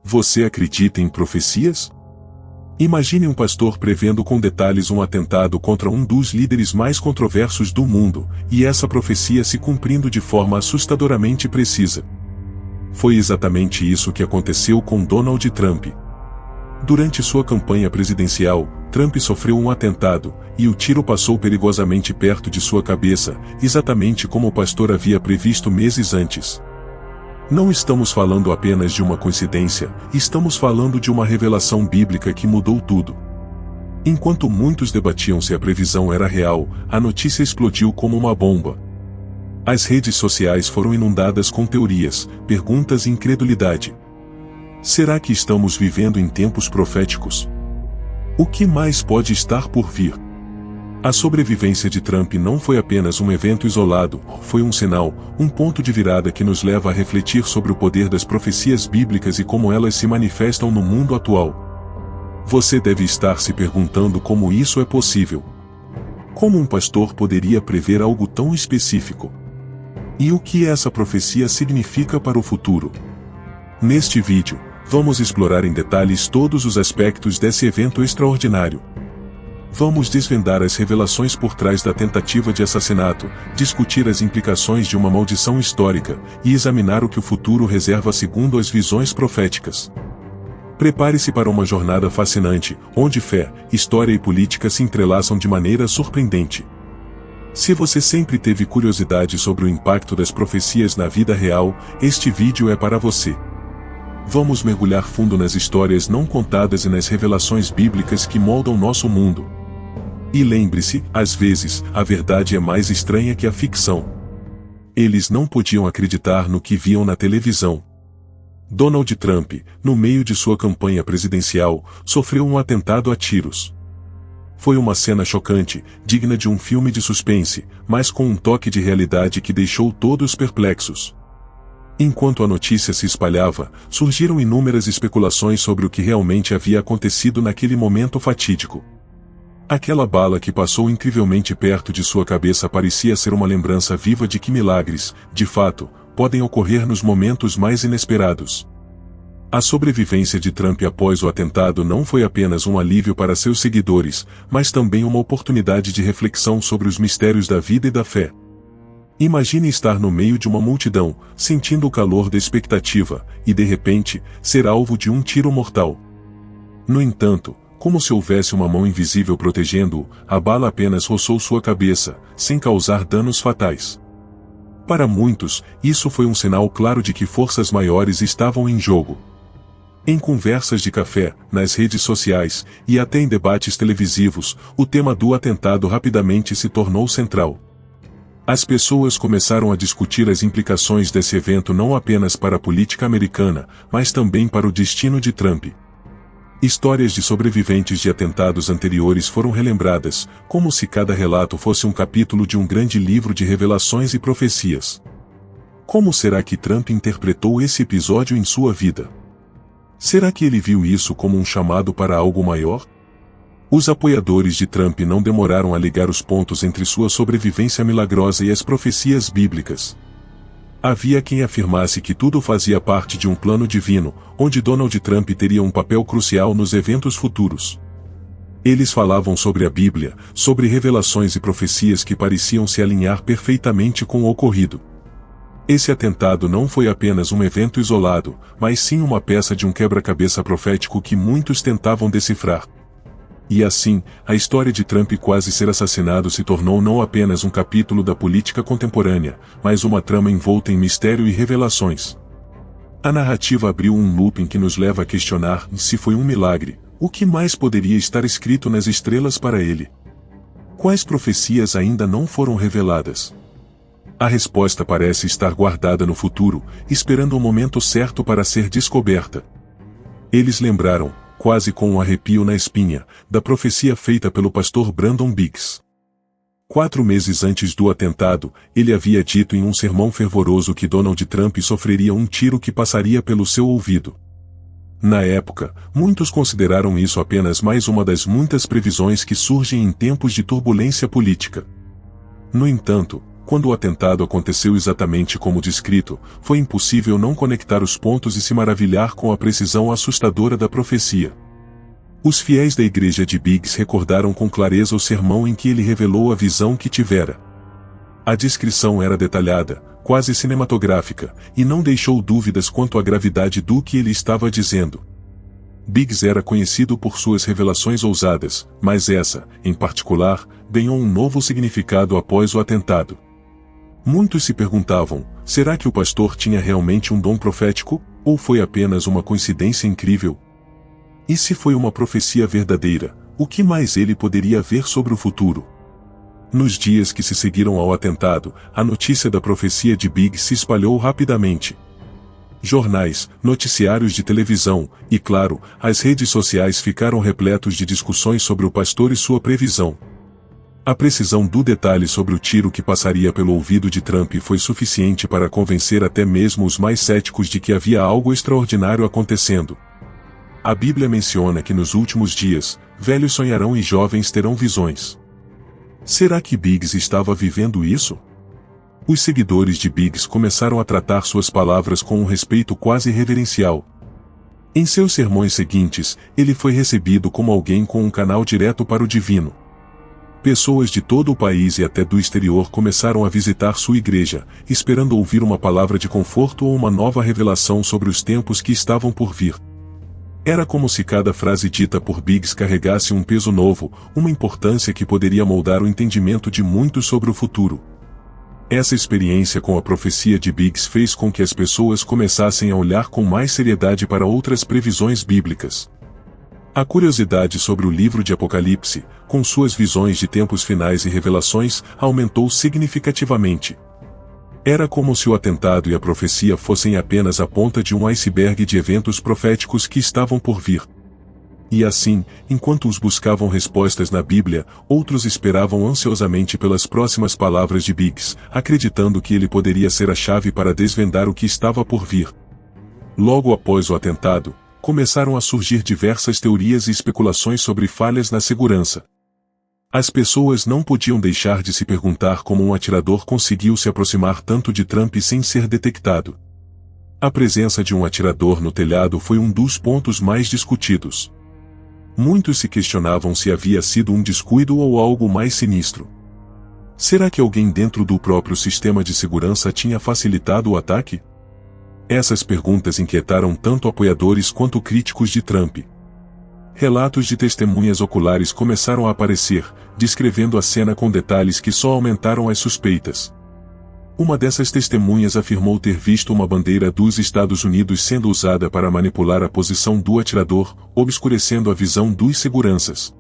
Você acredita em profecias? Imagine um pastor prevendo com detalhes um atentado contra um dos líderes mais controversos do mundo, e essa profecia se cumprindo de forma assustadoramente precisa. Foi exatamente isso que aconteceu com Donald Trump. Durante sua campanha presidencial, Trump sofreu um atentado, e o tiro passou perigosamente perto de sua cabeça, exatamente como o pastor havia previsto meses antes. Não estamos falando apenas de uma coincidência, estamos falando de uma revelação bíblica que mudou tudo. Enquanto muitos debatiam se a previsão era real, a notícia explodiu como uma bomba. As redes sociais foram inundadas com teorias, perguntas e incredulidade. Será que estamos vivendo em tempos proféticos? O que mais pode estar por vir? A sobrevivência de Trump não foi apenas um evento isolado, foi um sinal, um ponto de virada que nos leva a refletir sobre o poder das profecias bíblicas e como elas se manifestam no mundo atual. Você deve estar se perguntando como isso é possível. Como um pastor poderia prever algo tão específico? E o que essa profecia significa para o futuro? Neste vídeo, vamos explorar em detalhes todos os aspectos desse evento extraordinário. Vamos desvendar as revelações por trás da tentativa de assassinato, discutir as implicações de uma maldição histórica e examinar o que o futuro reserva segundo as visões proféticas. Prepare-se para uma jornada fascinante, onde fé, história e política se entrelaçam de maneira surpreendente. Se você sempre teve curiosidade sobre o impacto das profecias na vida real, este vídeo é para você. Vamos mergulhar fundo nas histórias não contadas e nas revelações bíblicas que moldam nosso mundo. E lembre-se, às vezes, a verdade é mais estranha que a ficção. Eles não podiam acreditar no que viam na televisão. Donald Trump, no meio de sua campanha presidencial, sofreu um atentado a tiros. Foi uma cena chocante, digna de um filme de suspense, mas com um toque de realidade que deixou todos perplexos. Enquanto a notícia se espalhava, surgiram inúmeras especulações sobre o que realmente havia acontecido naquele momento fatídico. Aquela bala que passou incrivelmente perto de sua cabeça parecia ser uma lembrança viva de que milagres, de fato, podem ocorrer nos momentos mais inesperados. A sobrevivência de Trump após o atentado não foi apenas um alívio para seus seguidores, mas também uma oportunidade de reflexão sobre os mistérios da vida e da fé. Imagine estar no meio de uma multidão, sentindo o calor da expectativa, e de repente, ser alvo de um tiro mortal. No entanto, como se houvesse uma mão invisível protegendo-o, a bala apenas roçou sua cabeça, sem causar danos fatais. Para muitos, isso foi um sinal claro de que forças maiores estavam em jogo. Em conversas de café, nas redes sociais, e até em debates televisivos, o tema do atentado rapidamente se tornou central. As pessoas começaram a discutir as implicações desse evento não apenas para a política americana, mas também para o destino de Trump. Histórias de sobreviventes de atentados anteriores foram relembradas, como se cada relato fosse um capítulo de um grande livro de revelações e profecias. Como será que Trump interpretou esse episódio em sua vida? Será que ele viu isso como um chamado para algo maior? Os apoiadores de Trump não demoraram a ligar os pontos entre sua sobrevivência milagrosa e as profecias bíblicas. Havia quem afirmasse que tudo fazia parte de um plano divino, onde Donald Trump teria um papel crucial nos eventos futuros. Eles falavam sobre a Bíblia, sobre revelações e profecias que pareciam se alinhar perfeitamente com o ocorrido. Esse atentado não foi apenas um evento isolado, mas sim uma peça de um quebra-cabeça profético que muitos tentavam decifrar. E assim, a história de Trump quase ser assassinado se tornou não apenas um capítulo da política contemporânea, mas uma trama envolta em mistério e revelações. A narrativa abriu um looping que nos leva a questionar se foi um milagre, o que mais poderia estar escrito nas estrelas para ele? Quais profecias ainda não foram reveladas? A resposta parece estar guardada no futuro, esperando o momento certo para ser descoberta. Eles lembraram, quase com um arrepio na espinha, da profecia feita pelo pastor Brandon Biggs. 4 meses antes do atentado, ele havia dito em um sermão fervoroso que Donald Trump sofreria um tiro que passaria pelo seu ouvido. Na época, muitos consideraram isso apenas mais uma das muitas previsões que surgem em tempos de turbulência política. No entanto, quando o atentado aconteceu exatamente como descrito, foi impossível não conectar os pontos e se maravilhar com a precisão assustadora da profecia. Os fiéis da igreja de Biggs recordaram com clareza o sermão em que ele revelou a visão que tivera. A descrição era detalhada, quase cinematográfica, e não deixou dúvidas quanto à gravidade do que ele estava dizendo. Biggs era conhecido por suas revelações ousadas, mas essa, em particular, ganhou um novo significado após o atentado. Muitos se perguntavam, será que o pastor tinha realmente um dom profético, ou foi apenas uma coincidência incrível? E se foi uma profecia verdadeira, o que mais ele poderia ver sobre o futuro? Nos dias que se seguiram ao atentado, a notícia da profecia de Biggs se espalhou rapidamente. Jornais, noticiários de televisão e, claro, as redes sociais ficaram repletos de discussões sobre o pastor e sua previsão. A precisão do detalhe sobre o tiro que passaria pelo ouvido de Trump foi suficiente para convencer até mesmo os mais céticos de que havia algo extraordinário acontecendo. A Bíblia menciona que nos últimos dias, velhos sonharão e jovens terão visões. Será que Biggs estava vivendo isso? Os seguidores de Biggs começaram a tratar suas palavras com um respeito quase reverencial. Em seus sermões seguintes, ele foi recebido como alguém com um canal direto para o divino. Pessoas de todo o país e até do exterior começaram a visitar sua igreja, esperando ouvir uma palavra de conforto ou uma nova revelação sobre os tempos que estavam por vir. Era como se cada frase dita por Biggs carregasse um peso novo, uma importância que poderia moldar o entendimento de muitos sobre o futuro. Essa experiência com a profecia de Biggs fez com que as pessoas começassem a olhar com mais seriedade para outras previsões bíblicas. A curiosidade sobre o livro de Apocalipse, com suas visões de tempos finais e revelações, aumentou significativamente. Era como se o atentado e a profecia fossem apenas a ponta de um iceberg de eventos proféticos que estavam por vir. E assim, enquanto uns buscavam respostas na Bíblia, outros esperavam ansiosamente pelas próximas palavras de Biggs, acreditando que ele poderia ser a chave para desvendar o que estava por vir. Logo após o atentado, começaram a surgir diversas teorias e especulações sobre falhas na segurança. As pessoas não podiam deixar de se perguntar como um atirador conseguiu se aproximar tanto de Trump sem ser detectado. A presença de um atirador no telhado foi um dos pontos mais discutidos. Muitos se questionavam se havia sido um descuido ou algo mais sinistro. Será que alguém dentro do próprio sistema de segurança tinha facilitado o ataque? Essas perguntas inquietaram tanto apoiadores quanto críticos de Trump. Relatos de testemunhas oculares começaram a aparecer, descrevendo a cena com detalhes que só aumentaram as suspeitas. Uma dessas testemunhas afirmou ter visto uma bandeira dos Estados Unidos sendo usada para manipular a posição do atirador, obscurecendo a visão dos seguranças.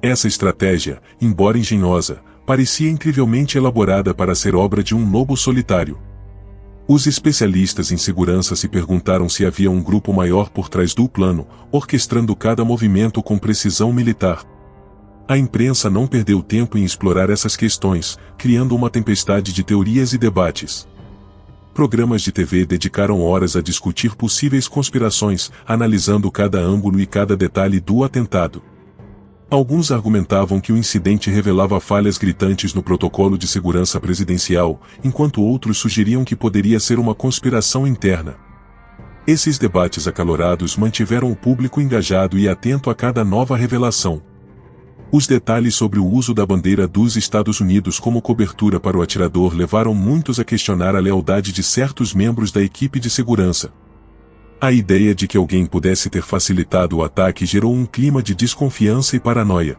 Essa estratégia, embora engenhosa, parecia incrivelmente elaborada para ser obra de um lobo solitário. Os especialistas em segurança se perguntaram se havia um grupo maior por trás do plano, orquestrando cada movimento com precisão militar. A imprensa não perdeu tempo em explorar essas questões, criando uma tempestade de teorias e debates. Programas de TV dedicaram horas a discutir possíveis conspirações, analisando cada ângulo e cada detalhe do atentado. Alguns argumentavam que o incidente revelava falhas gritantes no protocolo de segurança presidencial, enquanto outros sugeriam que poderia ser uma conspiração interna. Esses debates acalorados mantiveram o público engajado e atento a cada nova revelação. Os detalhes sobre o uso da bandeira dos Estados Unidos como cobertura para o atirador levaram muitos a questionar a lealdade de certos membros da equipe de segurança. A ideia de que alguém pudesse ter facilitado o ataque gerou um clima de desconfiança e paranoia.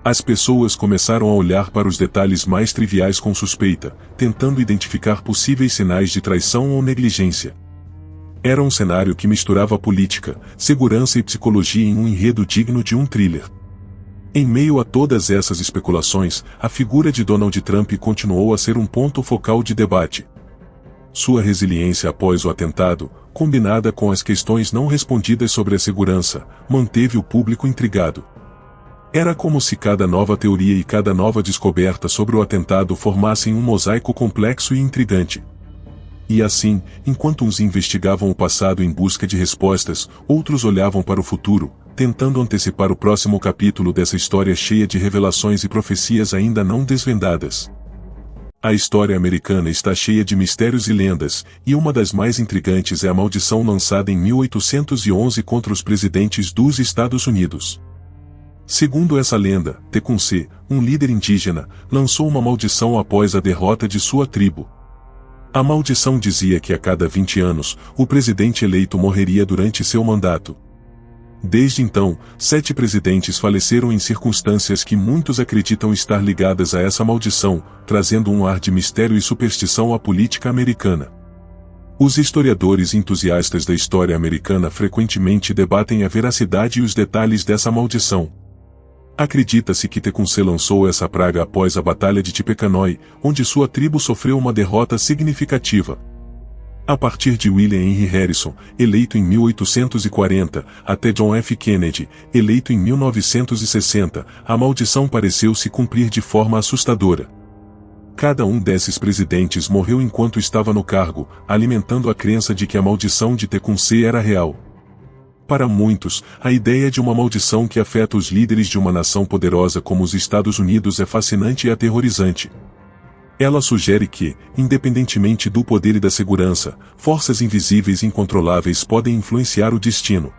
As pessoas começaram a olhar para os detalhes mais triviais com suspeita, tentando identificar possíveis sinais de traição ou negligência. Era um cenário que misturava política, segurança e psicologia em um enredo digno de um thriller. Em meio a todas essas especulações, a figura de Donald Trump continuou a ser um ponto focal de debate. Sua resiliência após o atentado, combinada com as questões não respondidas sobre a segurança, manteve o público intrigado. Era como se cada nova teoria e cada nova descoberta sobre o atentado formassem um mosaico complexo e intrigante. E assim, enquanto uns investigavam o passado em busca de respostas, outros olhavam para o futuro, tentando antecipar o próximo capítulo dessa história cheia de revelações e profecias ainda não desvendadas. A história americana está cheia de mistérios e lendas, e uma das mais intrigantes é a maldição lançada em 1811 contra os presidentes dos Estados Unidos. Segundo essa lenda, Tecumseh, um líder indígena, lançou uma maldição após a derrota de sua tribo. A maldição dizia que a cada 20 anos, o presidente eleito morreria durante seu mandato. Desde então, 7 presidentes faleceram em circunstâncias que muitos acreditam estar ligadas a essa maldição, trazendo um ar de mistério e superstição à política americana. Os historiadores entusiastas da história americana frequentemente debatem a veracidade e os detalhes dessa maldição. Acredita-se que Tecumseh lançou essa praga após a Batalha de Tippecanoe, onde sua tribo sofreu uma derrota significativa. A partir de William Henry Harrison, eleito em 1840, até John F. Kennedy, eleito em 1960, a maldição pareceu se cumprir de forma assustadora. Cada um desses presidentes morreu enquanto estava no cargo, alimentando a crença de que a maldição de Tecumseh era real. Para muitos, a ideia de uma maldição que afeta os líderes de uma nação poderosa como os Estados Unidos é fascinante e aterrorizante. Ela sugere que, independentemente do poder e da segurança, forças invisíveis e incontroláveis podem influenciar o destino.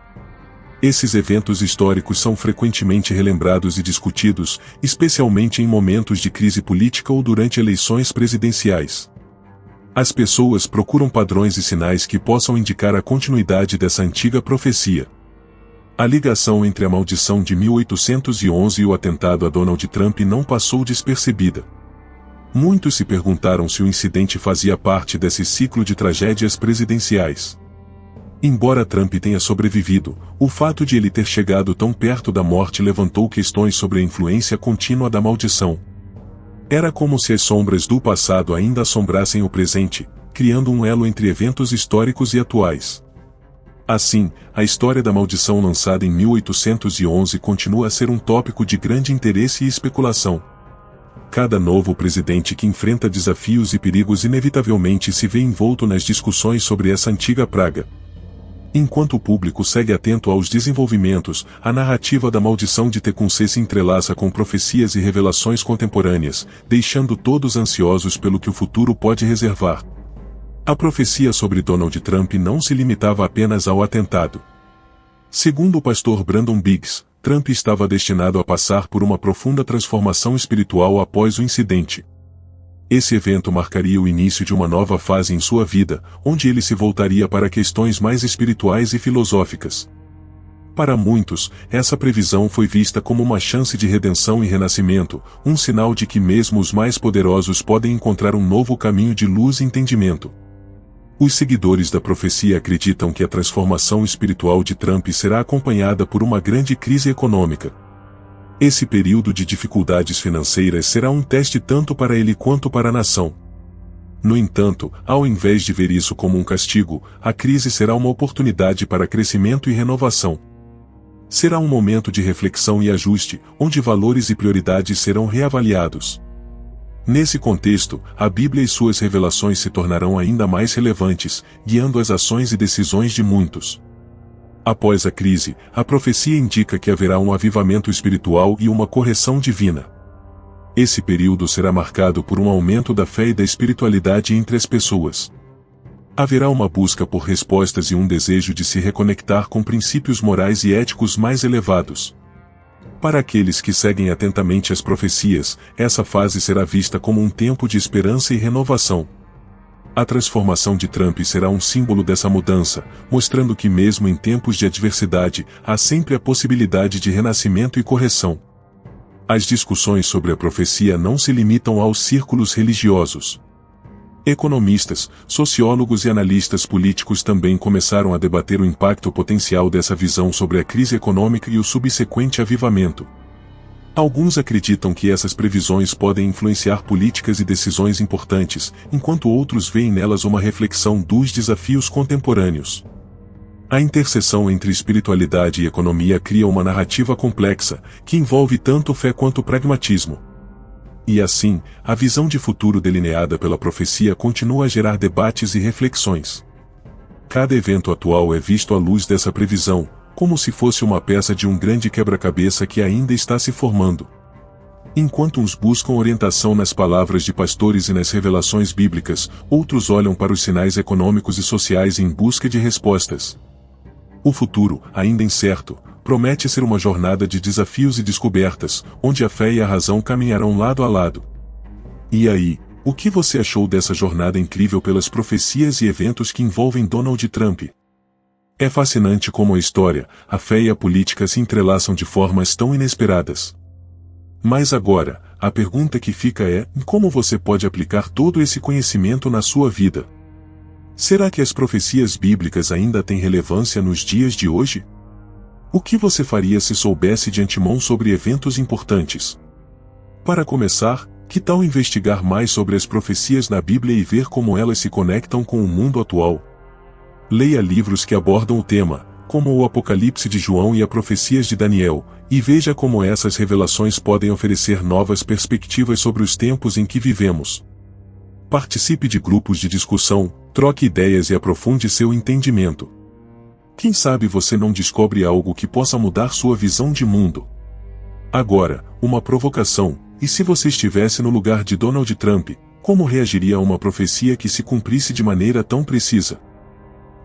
Esses eventos históricos são frequentemente relembrados e discutidos, especialmente em momentos de crise política ou durante eleições presidenciais. As pessoas procuram padrões e sinais que possam indicar a continuidade dessa antiga profecia. A ligação entre a maldição de 1811 e o atentado a Donald Trump não passou despercebida. Muitos se perguntaram se o incidente fazia parte desse ciclo de tragédias presidenciais. Embora Trump tenha sobrevivido, o fato de ele ter chegado tão perto da morte levantou questões sobre a influência contínua da maldição. Era como se as sombras do passado ainda assombrassem o presente, criando um elo entre eventos históricos e atuais. Assim, a história da maldição lançada em 1811 continua a ser um tópico de grande interesse e especulação. Cada novo presidente que enfrenta desafios e perigos inevitavelmente se vê envolto nas discussões sobre essa antiga praga. Enquanto o público segue atento aos desenvolvimentos, a narrativa da maldição de Tecumseh se entrelaça com profecias e revelações contemporâneas, deixando todos ansiosos pelo que o futuro pode reservar. A profecia sobre Donald Trump não se limitava apenas ao atentado. Segundo o pastor Brandon Biggs, Trump estava destinado a passar por uma profunda transformação espiritual após o incidente. Esse evento marcaria o início de uma nova fase em sua vida, onde ele se voltaria para questões mais espirituais e filosóficas. Para muitos, essa previsão foi vista como uma chance de redenção e renascimento, um sinal de que mesmo os mais poderosos podem encontrar um novo caminho de luz e entendimento. Os seguidores da profecia acreditam que a transformação espiritual de Trump será acompanhada por uma grande crise econômica. Esse período de dificuldades financeiras será um teste tanto para ele quanto para a nação. No entanto, ao invés de ver isso como um castigo, a crise será uma oportunidade para crescimento e renovação. Será um momento de reflexão e ajuste, onde valores e prioridades serão reavaliados. Nesse contexto, a Bíblia e suas revelações se tornarão ainda mais relevantes, guiando as ações e decisões de muitos. Após a crise, a profecia indica que haverá um avivamento espiritual e uma correção divina. Esse período será marcado por um aumento da fé e da espiritualidade entre as pessoas. Haverá uma busca por respostas e um desejo de se reconectar com princípios morais e éticos mais elevados. Para aqueles que seguem atentamente as profecias, essa fase será vista como um tempo de esperança e renovação. A transformação de Trump será um símbolo dessa mudança, mostrando que mesmo em tempos de adversidade, há sempre a possibilidade de renascimento e correção. As discussões sobre a profecia não se limitam aos círculos religiosos. Economistas, sociólogos e analistas políticos também começaram a debater o impacto potencial dessa visão sobre a crise econômica e o subsequente avivamento. Alguns acreditam que essas previsões podem influenciar políticas e decisões importantes, enquanto outros veem nelas uma reflexão dos desafios contemporâneos. A interseção entre espiritualidade e economia cria uma narrativa complexa, que envolve tanto fé quanto pragmatismo. E assim, a visão de futuro delineada pela profecia continua a gerar debates e reflexões. Cada evento atual é visto à luz dessa previsão, como se fosse uma peça de um grande quebra-cabeça que ainda está se formando. Enquanto uns buscam orientação nas palavras de pastores e nas revelações bíblicas, outros olham para os sinais econômicos e sociais em busca de respostas. O futuro, ainda incerto, promete ser uma jornada de desafios e descobertas, onde a fé e a razão caminharão lado a lado. E aí, o que você achou dessa jornada incrível pelas profecias e eventos que envolvem Donald Trump? É fascinante como a história, a fé e a política se entrelaçam de formas tão inesperadas. Mas agora, a pergunta que fica é: como você pode aplicar todo esse conhecimento na sua vida? Será que as profecias bíblicas ainda têm relevância nos dias de hoje? O que você faria se soubesse de antemão sobre eventos importantes? Para começar, que tal investigar mais sobre as profecias na Bíblia e ver como elas se conectam com o mundo atual? Leia livros que abordam o tema, como o Apocalipse de João e as profecias de Daniel, e veja como essas revelações podem oferecer novas perspectivas sobre os tempos em que vivemos. Participe de grupos de discussão, troque ideias e aprofunde seu entendimento. Quem sabe você não descobre algo que possa mudar sua visão de mundo. Agora, uma provocação: e se você estivesse no lugar de Donald Trump, como reagiria a uma profecia que se cumprisse de maneira tão precisa?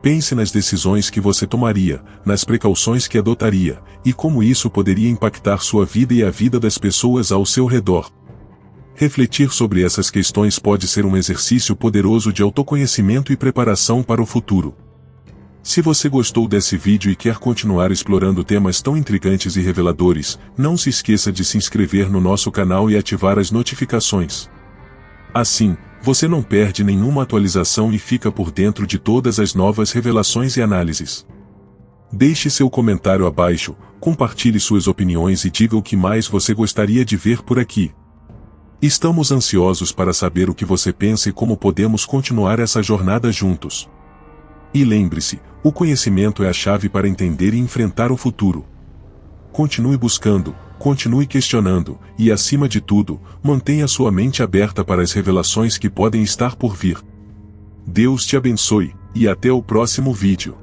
Pense nas decisões que você tomaria, nas precauções que adotaria, e como isso poderia impactar sua vida e a vida das pessoas ao seu redor. Refletir sobre essas questões pode ser um exercício poderoso de autoconhecimento e preparação para o futuro. Se você gostou desse vídeo e quer continuar explorando temas tão intrigantes e reveladores, não se esqueça de se inscrever no nosso canal e ativar as notificações. Assim, você não perde nenhuma atualização e fica por dentro de todas as novas revelações e análises. Deixe seu comentário abaixo, compartilhe suas opiniões e diga o que mais você gostaria de ver por aqui. Estamos ansiosos para saber o que você pensa e como podemos continuar essa jornada juntos. E lembre-se, o conhecimento é a chave para entender e enfrentar o futuro. Continue buscando, continue questionando, e acima de tudo, mantenha sua mente aberta para as revelações que podem estar por vir. Deus te abençoe, e até o próximo vídeo.